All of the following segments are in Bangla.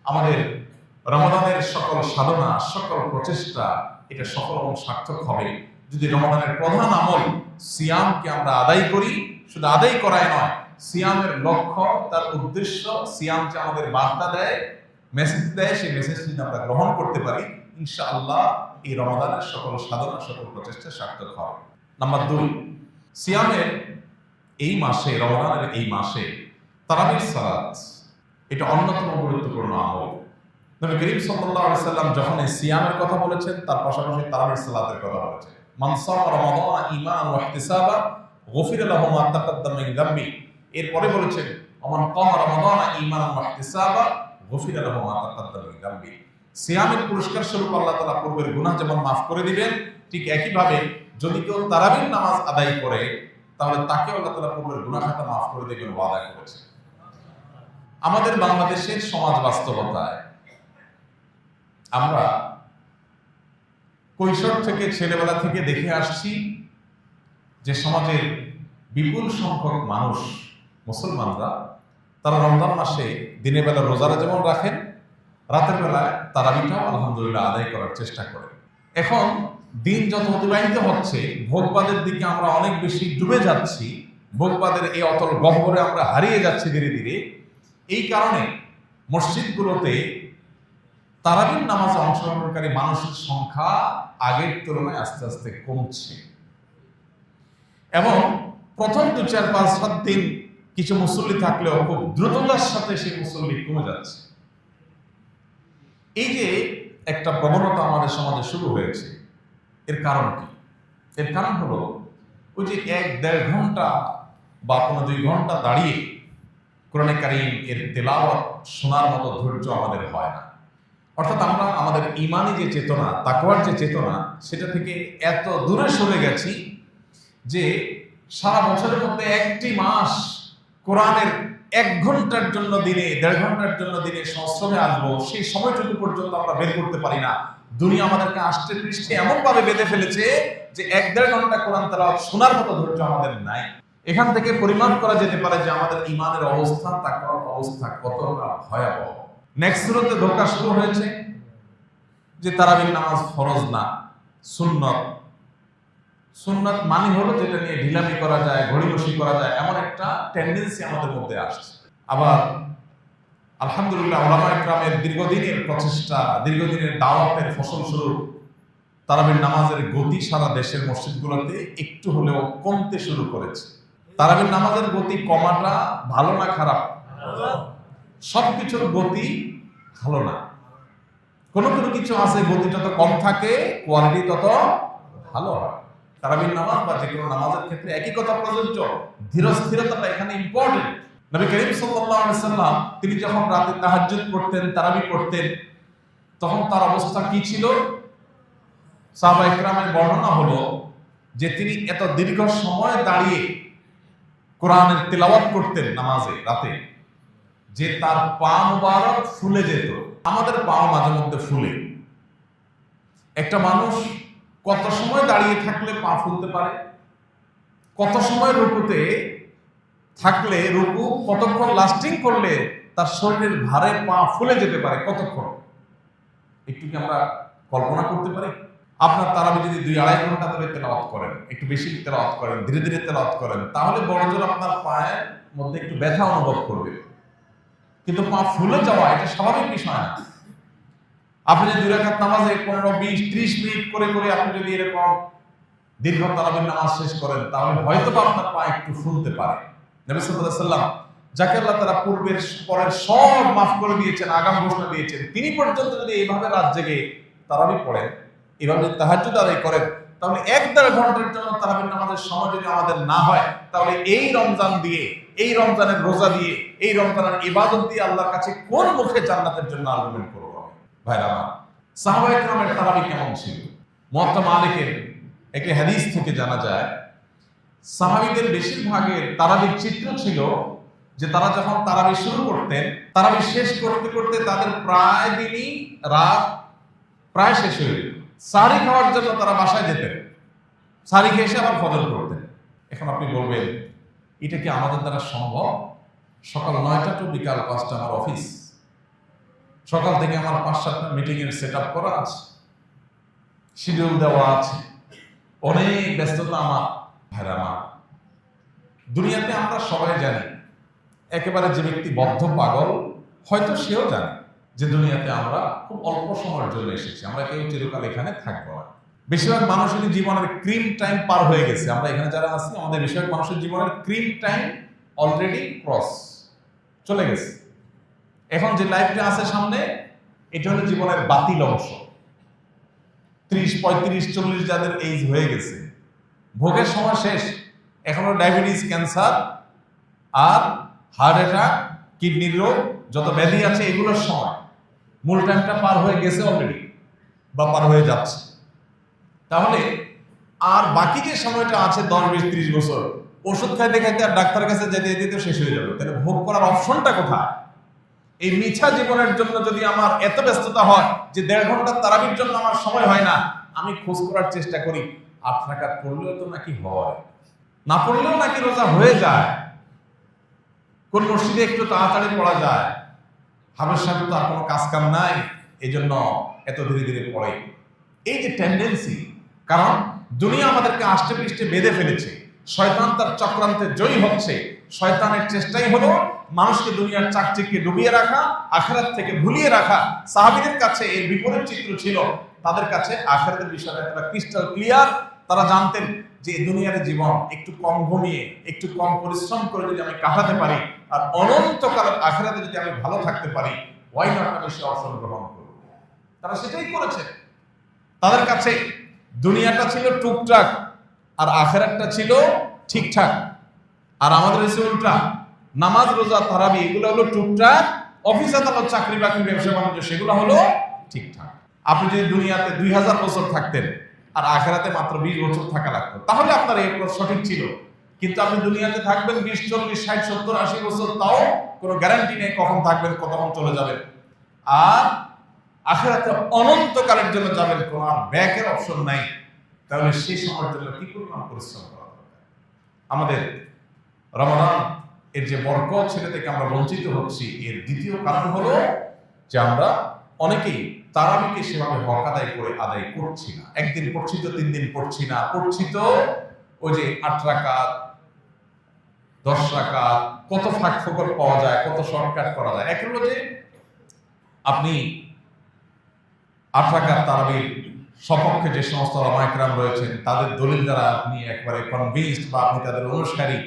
আমাদের রমাদানের সকল সাধনা, সকল প্রচেষ্টা এটা সফল এবং সার্থক হবে যদি রমাদানের প্রধান আমল সিয়ামকে আমরা আদায় করি। শুধু আদায় করাই নয়, সিয়ামের লক্ষ্য, তার উদ্দেশ্য, সিয়াম যে আমাদের বার্তা দেয়, মেসেজ দেয়, সেই মেসেজ যদি আমরা গ্রহণ করতে পারি, ইনশাআল্লাহ এই রমাদানের সকল সাধনা, সকল প্রচেষ্টা সার্থক হবে। নাম্বার 2, সিয়ামের এই মাসে, রমাদানের এই মাসে তারাবির সালাত এটা অন্যতম গুরুত্বপূর্ণ আমল। নবী করিম সাল্লাল্লাহু আলাইহি সাল্লাম যখন এই সিয়ামের কথা বলেছেন, তার পাশাপাশি তারাবির সালাতের কথা বলেছেন। মান সামা রমাদান ঈমানান ওয়া ইহতিসাবা গুফিরা লাহু মা তাকাদ্দামা মিন যামবি। এরপরে বলেছেন ওমান কামা রমাদান ঈমানান ওয়া ইহতিসাবা গুফিরা লাহু মা তাকাদ্দামা মিন যামবি। সিয়ামের পুরস্কার স্বরূপ আল্লাহ তাআলা পূর্বের গুনাহ যেমন মাফ করে দিবেন, ঠিক একইভাবে যদি কেউ তারাবির নামাজ আদায় করে তাহলে তাকে আল্লাহ তাআলা পূর্বের গুনাহ খাতা মাফ করে দেবেন ওয়াদা করেছেন। আমাদের বাংলাদেশের সমাজ বাস্তবতায় আমরা কৈশোর থেকে, ছেলেবেলা থেকে দেখে আসছি যে সমাজের বিপুল সংখ্যক মানুষ, মুসলমানরা, তারা রমজান মাসে দিনের বেলা রোজারা যেমন রাখেন, রাতের বেলায় তারাবিটাও আলহামদুলিল্লাহ আদায় করার চেষ্টা করেন। এখন দিন যত অতিবাহিত হচ্ছে, ভোগবাদের দিকে আমরা অনেক বেশি ডুবে যাচ্ছি, ভোগবাদের এই অতল গহ্বরে আমরা হারিয়ে যাচ্ছি ধীরে ধীরে। এই কারণে মসজিদগুলোতে তারাবির নামাজে অংশগ্রহণকারী মানুষের সংখ্যা আগের তুলনায় আস্তে আস্তে কমছে এবং প্রথম 2, 4, 5, 7 দিন কিছু মুসল্লি থাকলেও খুব দ্রুততার সাথে সেই মুসল্লি কমে যাচ্ছে। এই যে একটা প্রবণতা আমাদের সমাজে শুরু হয়েছে, এর কারণ কি? এর কারণ হলো ওই যে 1-1.5 ঘন্টা বা 2 ঘন্টা দাঁড়িয়ে কোরআনে কারীম এর তেলাওয়াত শোনার মতো ধৈর্য আমাদের হয় না। অর্থাৎ আমরা আমাদের ঈমানি যে চেতনা, তাকওয়ার যে চেতনা, সেটা থেকে এত দূরে সরে গেছি যে সারা বছরের মধ্যে একটি মাস কোরআনের 1 ঘন্টার জন্য দিনে, 1.5 ঘন্টার জন্য দিনে সংস্রবে আসবো, সেই সময়টুকু পর্যন্ত আমরা বের করতে পারি না। দুনিয়া আমাদেরকে আষ্টে পৃষ্ঠে এমন ভাবে বেঁধে ফেলেছে যে 1-1.5 ঘন্টা কোরআন তেলাওয়াত শোনার মতো ধৈর্য আমাদের নাই। এখান থেকে পরিমাপ করা যেতে পারে যে আমাদের ঈমানের অবস্থা, তাকওয়ার অবস্থা কতটা ভয়াবহ। নেক্সট সূরাতে ধোঁকা শুরু হয়েছে যে তারাবির নামাজ ফরজ না, সুন্নত। সুন্নাত মানে হলো যেটা নিয়ে ঢিলামি করা যায়, ঘড়িবসি করা যায়, এমন একটা টেন্ডেন্সি আমাদের মধ্যে আসছে। আবার আলহামদুলিল্লাহ উলামায়ে কেরামের দীর্ঘদিনের প্রচেষ্টা, দীর্ঘদিনের দাওয়াতের ফসল স্বরূপ তারাবির নামাজের গতি সারা দেশের মসজিদগুলোতে একটু হলেও কমতে শুরু করেছে। তারাবির নামাজের গতি কমাটা ভালো না খারাপ? সবকিছুর গতি ভালো না। কোনো কোনো কিছু আছে গতি যত কম থাকে কোয়ালিটি তত ভালো হয়। তারাবির নামাজ বা যে কোনো নামাজের ক্ষেত্রে একই কথা প্রযোজ্য, ধীরস্থিরতাটা এখানে ইম্পর্টেন্ট। নবী করিম সাল্লাল্লাহু আলাইহি সাল্লাম তিনি যখন রাতে তাহাজ্জুদ পড়তেন, তারাবি পড়তেন, তখন তার অবস্থা কি ছিল? সাহাবায়ে কেরামের বর্ণনা হলো যে তিনি এত দীর্ঘ সময় দাঁড়িয়ে কোরআনের তেলাওয়াত করতেন নামাজে রাতে, যে তার পা মুবারক ফুলে যেত। আমাদের পা মাঝে মধ্যে ফুলে। একটা মানুষ কত সময় দাঁড়িয়ে থাকলে পা ফুলতে পারে? কত সময় রুকুতে থাকলে, রুকু কতক্ষণ লাস্টিং করলে তার শরীরের ভারে পা ফুলে যেতে পারে? কতক্ষণ? একটু কি আমরা কল্পনা করতে পারি? আপনার তারাবি যদি 2-2.5 ঘন্টা ধরে তেলাওয়াত করেন, একটু বেশি তেলাওয়াত করেন, ধীরে ধীরে তেলাওয়াত করেন, তাহলে বড়জোর আপনার পায়ের মধ্যে একটু ব্যথা অনুভব করবে, কিন্তু পা ফুলে যাওয়া এটা স্বাভাবিক বিষয় না। আপনি যদি 2 রাকাত নামাজে 15, 20, 30 মিনিট করে করে আপনি যদি এরকম দীর্ঘ তারাবির নামাজ শেষ করেন, তাহলে হয়তো আপনার পা একটু ফুলতে পারে। নবী সাল্লাল্লাহু আলাইহি সাল্লাম যাকে আল্লাহ তাআলা পূর্বের পরের সব মাফ করে দিয়েছেন, আগাম ঘোষণা দিয়েছেন, তিনি পর্যন্ত যদি এইভাবে রাত জেগে তারাবি পড়েন, এইভাবে যদি তাহাজ্জুদ আদায় করেন, তাহলে 1-1.5 ঘন্টার জন্য তারাবির নামাজের সময় যদি আমাদের না হয়, তাহলে এই রমজান দিয়ে, এই রমজানের রোজা দিয়ে, এই রমজানের ইবাদত দিয়ে আল্লাহর কাছে কোন মুখে জান্নাতের জন্য আর্গুমেন্ট করব? ভাইরা আমার, সাহাবায়ে কেরামের তারাবি কেমন ছিল? মুওয়াত্তা মালিকের একটি হাদিস থেকে জানা যায়, সাহাবীদের বেশিরভাগের তারাবির চিত্র ছিল যে তারা যখন তারাবি শুরু করতেন, তারাবি শেষ করতে করতে তাদের প্রায় দিনই রাত প্রায় শেষ হয়ে যেত। সাহরি খাওয়ার জন্য তারা বাসায় যেতেন, সাহরি খেয়ে এসে আবার ফজর করতেন। এখন আপনি বলবেন, এটা কি আমাদের দ্বারা সম্ভব? সকাল 9টা টু বিকাল 5টা আমার অফিস, সকাল থেকে আমার 5-7টা মিটিং এর সেট আপ করা আছে, শিডিউল দেওয়া আছে, অনেক ব্যস্ততা আমার। ভাইরা আমার, দুনিয়াতে আমরা সবাই জানি, একেবারে যে ব্যক্তি বদ্ধ পাগল হয়তো সেও জানে যে দুনিয়াতে আমরা খুব অল্প সময়ের জন্য এসেছি, আমরা কেউ চিরকাল এখানে থাকবো না। বেশিরভাগ মানুষের জীবনের ক্রিম টাইম পার হয়ে গেছে। আমরা এখানে যারা আছি, আমাদের বেশিরভাগ মানুষের জীবনের ক্রিম টাইম অলরেডি ক্রস চলে গেছে। এখন যে লাইফটা আছে সামনে, এটা হলো জীবনের বাতিল অংশ। 30, 35, 40 যাদের এইজ হয়ে গেছে, ভোগের সময় শেষ। এখনো ডায়াবেটিস, ক্যান্সার আর হার্ট অ্যাটাক, কিডনির রোগ, যত ব্যাধি আছে এগুলোর সময়। মূল টাইমটা পার হয়ে গেছে অলরেডি, বা পার হয়ে যাচ্ছে। তাহলে আর বাকি যে সময়টা আছে 10, 20, 30 বছর, ওষুধ খাইতে খাইতে আর ডাক্তারের কাছে যেতে যেতে শেষ হয়ে যাবে। তাহলে ভোগ করার অপশনটা কোথায়? এই মিছা জীবনের জন্য যদি আমার এত ব্যস্ততা হয় যে 1.5 ঘন্টা তারাবির জন্য আমার সময় হয় না, আমি খোঁজ করার চেষ্টা করি 8 রাকাত পড়লেও তো নাকি হয়, না পড়লেও নাকি রোজা হয়ে যায়, কোন মসজিদে একটু তাড়াতাড়ি পড়া যায়, হাবের সাহেব তো আর কোনো কাজ কাম নাই, এই জন্য এত ধীরে ধীরে পড়ে। এই যে টেন্ডেন্সি, কারণ দুনিয়া আমাদেরকে আষ্টে পৃষ্ঠে বেঁধে ফেলেছে, শয়তান তার চক্রান্তে জয়ী হচ্ছে। শয়তানের চেষ্টাই হলো মানুষকে দুনিয়ার চাকচিক্যে ডুবিয়ে রাখা, আখিরাত থেকে ভুলিয়ে রাখা। সাহাবীদের কাছে এর বিপরীত চিত্র ছিল। তাদের কাছে আখিরাতের বিষয়টা একটা ক্রিস্টাল ক্লিয়ার। তারা জানতেন যে দুনিয়ার জীবন একটু কম ঘুমিয়ে, একটু কম পরিশ্রম করে যদি আমি কাটাতে পারি, আর অনন্তকালের আখিরাতে যদি আমি ভালো থাকতে পারি, ওয়াই নট আমি সে অবসর গ্রহণ করব। তারা সেটাই করেছে। তাদের কাছে দুনিয়াটা ছিল টুকটাক, আর আখিরাতটা ছিল ঠিকঠাক। আর আমাদের এসে উল্টা, নামাজ, রোজা, তারাবি এগুলো হলো টুকটাক, অফিস আদালত, চাকরি বাকরি, ব্যবসা বাণিজ্য সেগুলো হলো ঠিকঠাক। আপনি যদি দুনিয়াতে 2000 বছর থাকতেন আর আখিরাতে মাত্র 20 বছর থাকা লাগতো, তাহলে আপনার এই সঠিক ছিল। কিন্তু আপনি দুনিয়াতে থাকবেন 20, 40, 60, 70, 80 বছর, তাও কোনো গ্যারান্টি নেই কখন থাকবেন, কতক্ষণ চলে যাবেন। আর আখিরাতে অনন্তকালের জন্য যাবেন, কোনো আর ব্যাকের অপশন নাই। তাহলে সেই সময়ের জন্য কি পরিমাণ পরিশ্রম করা দরকার। আমাদের রমাদান এর যে বরকত, সেটা থেকে আমরা বঞ্চিত হচ্ছি। এর দ্বিতীয় কারণ হলো যে আমরা অনেকেই তারাবিকে সেভাবে হক আদায় করছি না। একদিন পড়ছি তো 3 দিন পড়ছি না, পড়ছি তো ওই যে 8 রাকাত, 10 রাকাত, কত ফাঁক ফোকর পাওয়া যায়, কত শর্টকাট করা যায়। এক হলো যে আপনি 8 রাকাত তারাবির সপক্ষে যে সমস্ত ওলামায়ে কেরাম রয়েছেন, তাদের দলিল দ্বারা আপনি একবারে কনভিন্সড বা আপনি তাদের অনুসারী,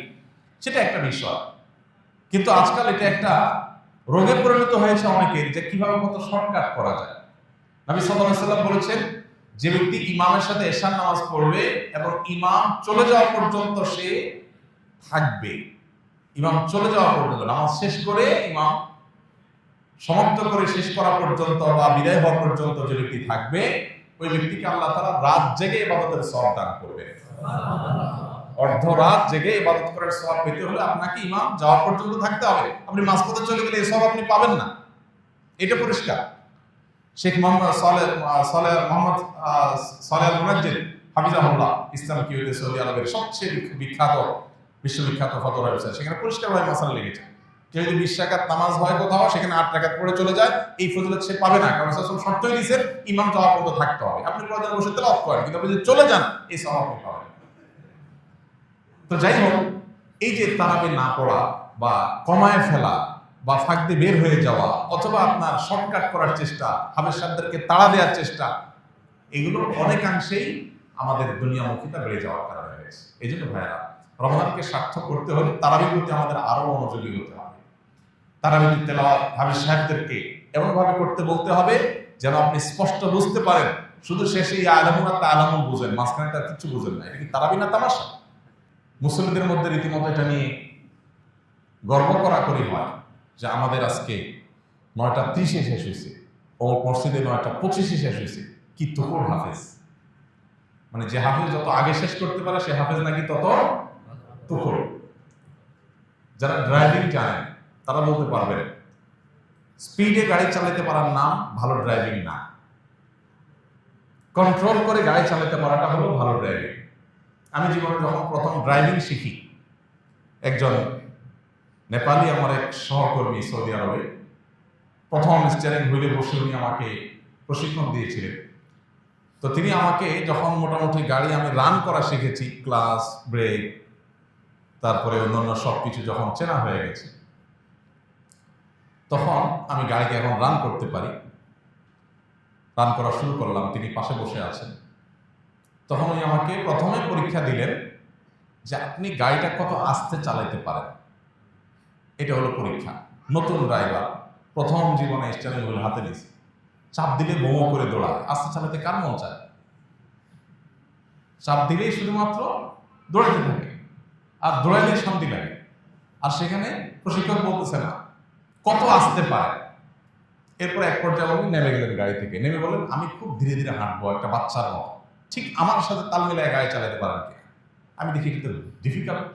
সেটা একটা বিষয়। কিন্তু আজকাল এটা একটা রোগে পরিণত হয়েছে অনেকের, যে কিভাবে কত শর্টকাট করা যায়। নবী সাল্লাল্লাহু আলাইহি ওয়াসাল্লাম বলেছেন, যে ব্যক্তি ইমামের সাথে এশার নামাজ পড়বে এবং ইমাম চলে যাওয়া পর্যন্ত সে থাকবে, ইমাম চলে যাওয়া পর্যন্ত, নামাজ শেষ করে ইমাম সমাপ্ত করে শেষ করা পর্যন্ত বা বিদায় হওয়া পর্যন্ত যে ব্যক্তি থাকবে, ওই ব্যক্তিকে আল্লাহ তাআলা রাত জেগে ইবাদতের সওয়াব দান করবে। অর্ধরাত জেগে ইবাদত করার সওয়াব পেতে হলে আপনাকে ইমাম যাওয়া পর্যন্ত থাকতে হবে। আপনি মাঝপথে চলে গেলে এই সওয়াব আপনি পাবেন না, এটা পরিষ্কার। শেখ মোহাম্মদ সালেহ আল মুনাজ্জির হাফিজাহুল্লাহ, ইসলামিক ইউনিভার্সিটি সৌদি আরবের সবচেয়ে বিখ্যাত, বিশ্ববিখ্যাত ফতোয়া ওয়েবসাইট, সেখানে পরিষ্কারভাবে মাসালা লিখেছে, কেউ যদি 20 রাকাত নামাজ হয় কোথাও, সেখানে 8 রাকাত পড়ে চলে যায়, এই ফজিলত সে পাবে না। কারণ রাসূল শর্তই দিয়েছেন ইমাম যাওয়া পর্যন্ত থাকতে হবে। আপনি প্রয়োজনে বসে তেলাওয়াত করেন, কিন্তু আপনি যদি চলে যান, এই সওয়াব আপনি পাবেন। তো যাই হোক, এই যে তারাবি না পড়া বা কমায় ফেলা বা ফাঁক দিয়ে বের হয়ে যাওয়া, অথবা আপনার শর্টকাট করার চেষ্টা, হাবের সাহেবদেরকে তাড়া দেওয়ার চেষ্টা, এগুলো অনেকাংশেই আমাদের দুনিয়ামুখিতা বেড়ে যাওয়ার কারণে হয়েছে। এই জন্য ভাইয়েরা, রমজানকে সার্থক করতে হলে তারাবির প্রতি আমাদের আরো মনোযোগী হতে হবে। তারাবির তেলাওয়াত হাবিব সাহেবদেরকে এমন ভাবে করতে বলতে হবে যেন আপনি স্পষ্ট বুঝতে পারেন। শুধু শেষে আলামুন আর তালামুন বুঝেন, মাঝখানে তার কিছু বুঝেন না। এটা কি তারাবি না তামাশা? মুসলিমদের মধ্যে রীতিমতো এটা নিয়ে গর্ব করা করি হয় যে আমাদের আজকে 9:30 শেষ হয়েছে, ও মসজিদে 9:25 শেষ হয়েছে। কি তুকুর হাফেজ, মানে যে হাফেজ যত আগে শেষ করতে পারে সে হাফেজ নাকি তত তুকুর। যারা ড্রাইভিং জানেন তারা বলতে পারবেন, স্পিডে গাড়ি চালাতে পারার নাম ভালো ড্রাইভিং না, কন্ট্রোল করে গাড়ি চালাতে পারাটা হলো ভালো ড্রাইভিং। আমি জীবনে যখন প্রথম ড্রাইভিং শিখি, একজন নেপালি আমার এক সহকর্মী সৌদি আরবে, প্রথম স্টিয়ারিং হুইলে বসে উনি আমাকে প্রশিক্ষণ দিয়েছিলেন। তো তিনি আমাকে যখন মোটামুটি গাড়ি আমি রান করা শিখেছি, ক্লাস, ব্রেক, তারপরে অন্যান্য সব কিছু যখন চেনা হয়ে গেছে, তখন আমি গাড়িকে এখন রান করতে পারি। রান করা শুরু করলাম, তিনি পাশে বসে আছেন। তখন উনি আমাকে প্রথমে পরীক্ষা দিলেন যে আপনি গাড়িটা কত আস্তে চালাইতে পারেন। এটা হলো পরীক্ষা। নতুন ড্রাইভার, প্রথম জীবনে স্টিয়ারিং হুইল হাতে নিয়েছে, চাপ দিলে বোমো করে দৌড়ায়। আস্তে চালাতে কার মন চায়? চাপ দিলেই শুধুমাত্র দৌড়াতে থাকে, আর দৌড়াইলে শান্তি লাগে। আর সেখানে প্রশিক্ষক বলতেছে না কত আসতে পারে। এরপর এক পর্যায়ে উনি নেমে গেলেন গাড়ি থেকে, নেমে বলেন আমি খুব ধীরে ধীরে হাঁটবো, একটা বাচ্চার মতো, ঠিক আমার সাথে তাল মিলায় গাড়ি চালাতে পারেন কি? আমি দেখি কিন্তু ডিফিকাল্ট।